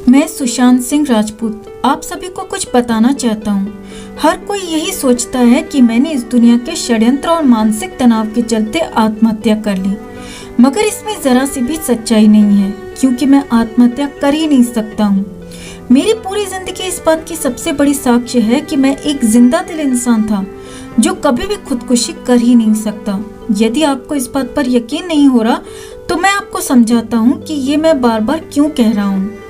मैं सुशांत सिंह राजपूत आप सभी को कुछ बताना चाहता हूँ। हर कोई यही सोचता है कि मैंने इस दुनिया के षड्यंत्र और मानसिक तनाव के चलते आत्महत्या कर ली, मगर इसमें जरा सी भी सच्चाई नहीं है, क्योंकि मैं आत्महत्या कर ही नहीं सकता हूँ। मेरी पूरी जिंदगी इस बात की सबसे बड़ी साक्ष्य है कि मैं एक जिंदा दिल इंसान था जो कभी भी खुदकुशी कर ही नहीं सकता। यदि आपको इस बात पर यकीन नहीं हो रहा तो मैं आपको समझाता हूँ कि ये मैं बार बार क्यों कह रहा हूँ।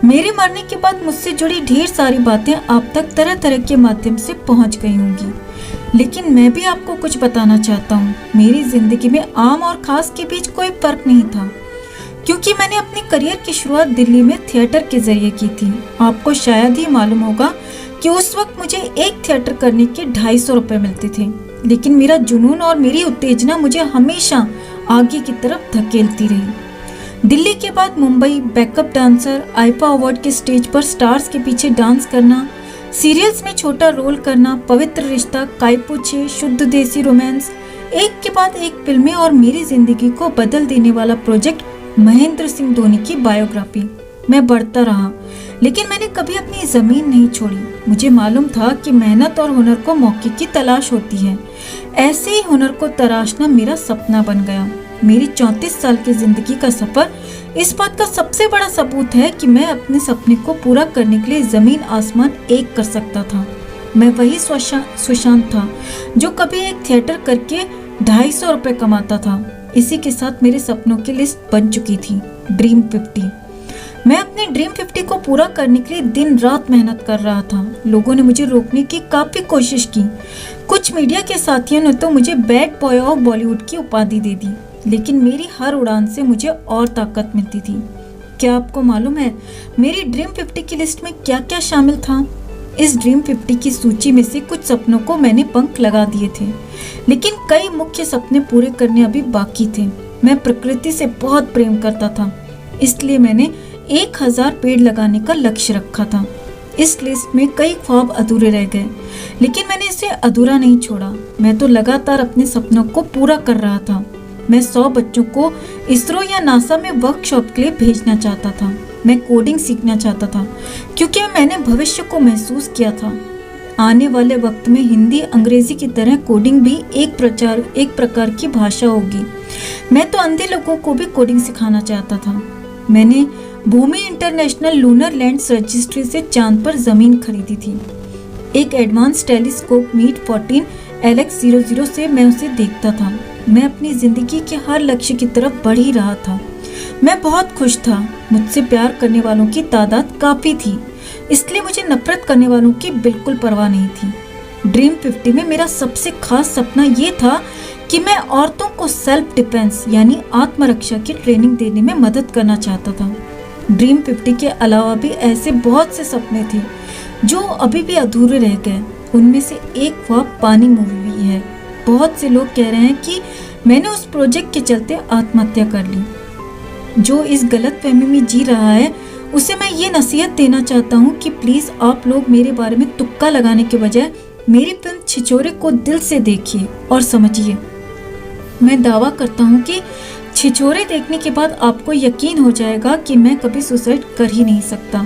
मेरे मरने के बाद मुझसे जुड़ी ढेर सारी बातें आप तक तरह तरह के माध्यम से पहुँच गई होंगी, लेकिन मैं भी आपको कुछ बताना चाहता हूँ। मेरी जिंदगी में आम और खास के बीच कोई फर्क नहीं था, क्योंकि मैंने अपने करियर की शुरुआत दिल्ली में थिएटर के जरिए की थी। आपको शायद ही मालूम होगा कि उस वक्त मुझे एक थिएटर करने के 250 रुपए मिलते थे, लेकिन मेरा जुनून और मेरी उत्तेजना मुझे हमेशा आगे की तरफ धकेलती रही। दिल्ली के बाद Mumbai, backup dancer, IIFA award के स्टेज पर स्टार्स के पीछे डांस करना, सीरियल्स में छोटा रोल करना, पवित्र रिश्ता, काय पूछे, शुद्ध देसी रोमांस, एक के बाद एक फिल्में और मेरी जिंदगी को बदल देने वाला प्रोजेक्ट महेंद्र सिंह धोनी की बायोग्राफी। मैं बढ़ता रहा, लेकिन मैंने कभी अपनी जमीन नहीं छोड़ी। मुझे मालूम था कि मेहनत और हुनर को मौके की तलाश होती है। ऐसे ही हुनर को तराशना मेरा सपना बन गया। मेरी 34 साल की जिंदगी का सफर इस बात का सबसे बड़ा सबूत है कि मैं अपने सपने को पूरा करने के लिए जमीन आसमान एक कर सकता था। मैं वही सुशांत था जो कभी एक थिएटर करके 250 रुपए कमाता था। इसी के साथ मेरे सपनों की लिस्ट बन चुकी थी, ड्रीम 50। मैं अपने ड्रीम 50 को पूरा करने के लिए दिन रात मेहनत कर रहा था। लोगों ने मुझे रोकने की काफी कोशिश की। कुछ मीडिया के साथियों ने तो मुझे बैड बॉय ऑफ बॉलीवुड की उपाधि दे दी, लेकिन मेरी हर उड़ान से मुझे और ताकत मिलती थी। क्या आपको मालूम है मेरी ड्रीम 50 की लिस्ट में क्या क्या शामिल था? इस ड्रीम 50 की सूची में से कुछ सपनों को मैंने पंख लगा दिए थे, लेकिन कई मुख्य सपने पूरे करने अभी बाकी थे। मैं प्रकृति से बहुत प्रेम करता था, इसलिए मैंने 1000 पेड़ लगाने का लक्ष्य रखा था। इस लिस्ट में कई ख्वाब अधूरे रह गए, लेकिन मैंने इसे अधूरा नहीं छोड़ा। मैं तो लगातार अपने सपनों को पूरा कर रहा था। मैं 100 बच्चों को इसरो या नासा में वर्कशॉप के लिए भेजना चाहता था। मैं कोडिंग सीखना चाहता था, क्योंकि मैंने भविष्य को महसूस किया था। आने वाले वक्त में हिंदी अंग्रेजी की तरह कोडिंग भी एक प्रकार की भाषा होगी। मैं तो अंधे लोगों को भी कोडिंग सिखाना चाहता था। मैंने भूमि इंटरनेशनल लूनर लैंड्स रजिस्ट्री से चांद पर जमीन खरीदी थी। एक एडवांस टेलीस्कोप मीट 14 LX00 से मैं उसे देखता था। मैं अपनी जिंदगी के हर लक्ष्य की तरफ बढ़ ही रहा था। मैं बहुत खुश था। मुझसे प्यार करने वालों की तादाद काफी थी, इसलिए मुझे नफरत करने वालों की बिल्कुल परवाह नहीं थी। ड्रीम 50 में मेरा सबसे खास सपना ये था कि मैं औरतों को सेल्फ डिफेंस यानी आत्मरक्षा की ट्रेनिंग देने में मदद करना चाहता था। ड्रीम 50 के अलावा भी ऐसे बहुत से सपने थे जो अभी भी अधूरे रह गए। उनमें से एक ख्वाब पानी मूवी भी है। बहुत से लोग कह रहे हैं कि मैंने उस प्रोजेक्ट के चलते आत्महत्या कर ली। जो इस गलतफहमी में जी रहा है उसे मैं ये नसीहत देना चाहता हूँ कि प्लीज आप लोग मेरे बारे में तुक्का लगाने के बजाय मेरी फिल्म छिछोरे को दिल से देखिए और समझिए। मैं दावा करता हूँ कि छिछोरे देखने के बाद आपको यकीन हो जाएगा कि मैं कभी सुसाइड कर ही नहीं सकता।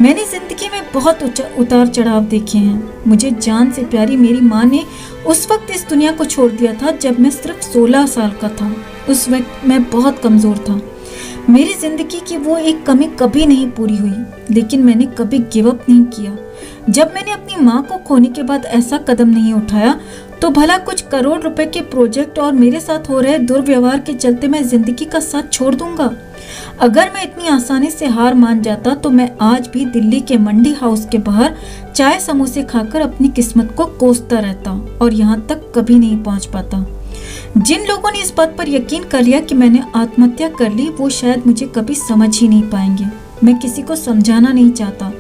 मैंने जिंदगी में बहुत उतार चढ़ाव देखे हैं। मुझे जान से प्यारी मेरी माँ ने उस वक्त इस दुनिया को छोड़ दिया था जब मैं सिर्फ 16 साल का था। उस वक्त मैं बहुत कमजोर था। मेरी जिंदगी की वो एक कमी कभी नहीं पूरी हुई, लेकिन मैंने कभी गिव अप नहीं किया। जब मैंने अपनी माँ को खोने के बाद ऐसा कदम नहीं उठाया तो भला कुछ करोड़ रुपए के प्रोजेक्ट और मेरे साथ हो रहे दुर्व्यवहार के चलते मैं जिंदगी का साथ छोड़ दूंगा? अगर मैं इतनी आसानी से हार मान जाता तो मैं आज भी दिल्ली के मंडी हाउस के बाहर चाय समोसे खाकर अपनी किस्मत को कोसता रहता और यहाँ तक कभी नहीं पहुँच पाता। जिन लोगों ने इस बात पर यकीन कर लिया कि मैंने आत्महत्या कर ली वो शायद मुझे कभी समझ ही नहीं पाएंगे। मैं किसी को समझाना नहीं चाहता,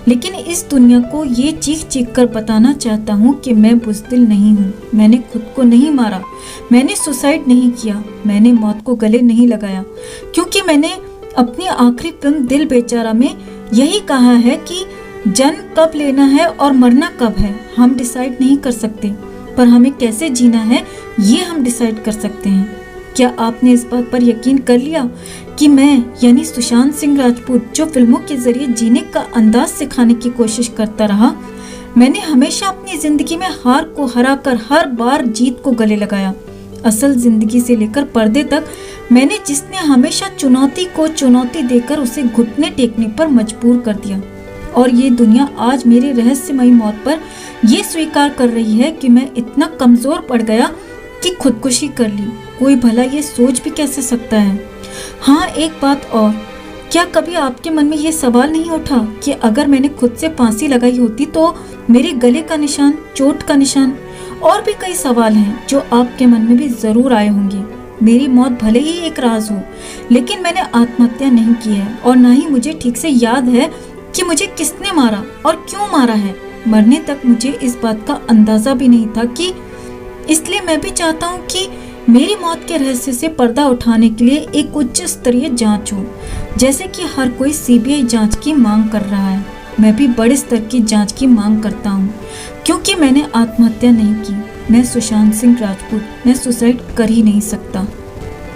लेकिन इस दुनिया को ये चीख चीख कर बताना चाहता हूँ कि मैं बुज़दिल नहीं हूँ। मैंने खुद को नहीं मारा, मैंने सुसाइड नहीं किया, मैंने मौत को गले नहीं लगाया, क्योंकि मैंने अपनी आखिरी फिल्म दिल बेचारा में यही कहा है कि जन्म कब लेना है और मरना कब है हम डिसाइड नहीं कर सकते, पर हमें कैसे जीना है ये हम डिसाइड कर सकते हैं। क्या आपने इस बात पर यकीन कर लिया कि मैं यानी सुशांत सिंह राजपूत जो फिल्मों के जरिए जीने का अंदाज सिखाने की कोशिश करता रहा, मैंने हमेशा अपनी जिंदगी में हार को हराकर हर बार जीत को गले लगाया। असल जिंदगी से लेकर पर्दे तक मैंने जिसने हमेशा चुनौती को चुनौती देकर उसे घुटने टेकने पर मजबूर कर दिया। और ये दुनिया आज मेरी रहस्यमयी मौत पर यह स्वीकार कर रही है कि मैं इतना कमजोर पड़ गया कि खुदकुशी कर ली। कोई भला ये सोच भी कैसे सकता है। हाँ, एक बात और, क्या कभी आपके मन में ये सवाल नहीं उठा कि अगर मैंने खुद से फांसी लगाई होती तो मेरे गले का निशान, चोट का निशान, और भी कई सवाल हैं जो आपके मन में भी जरूर आए होंगे। मेरी मौत भले ही एक राज हो, लेकिन मैंने आत्महत्या नहीं की है और ना ही मुझे ठीक से याद है कि मुझे किसने मारा और क्यों मारा है। मरने तक मुझे इस बात का अंदाजा भी नहीं था कि इसलिए मैं भी चाहता हूँ कि मेरी मौत के रहस्य से पर्दा उठाने के लिए एक उच्च स्तरीय जांच हो, जैसे कि हर कोई सीबीआई जांच की मांग कर रहा है। मैं भी बड़े स्तर की जांच की मांग करता हूँ, क्योंकि मैंने आत्महत्या नहीं की। मैं सुशांत सिंह राजपूत, मैं सुसाइड कर ही नहीं सकता।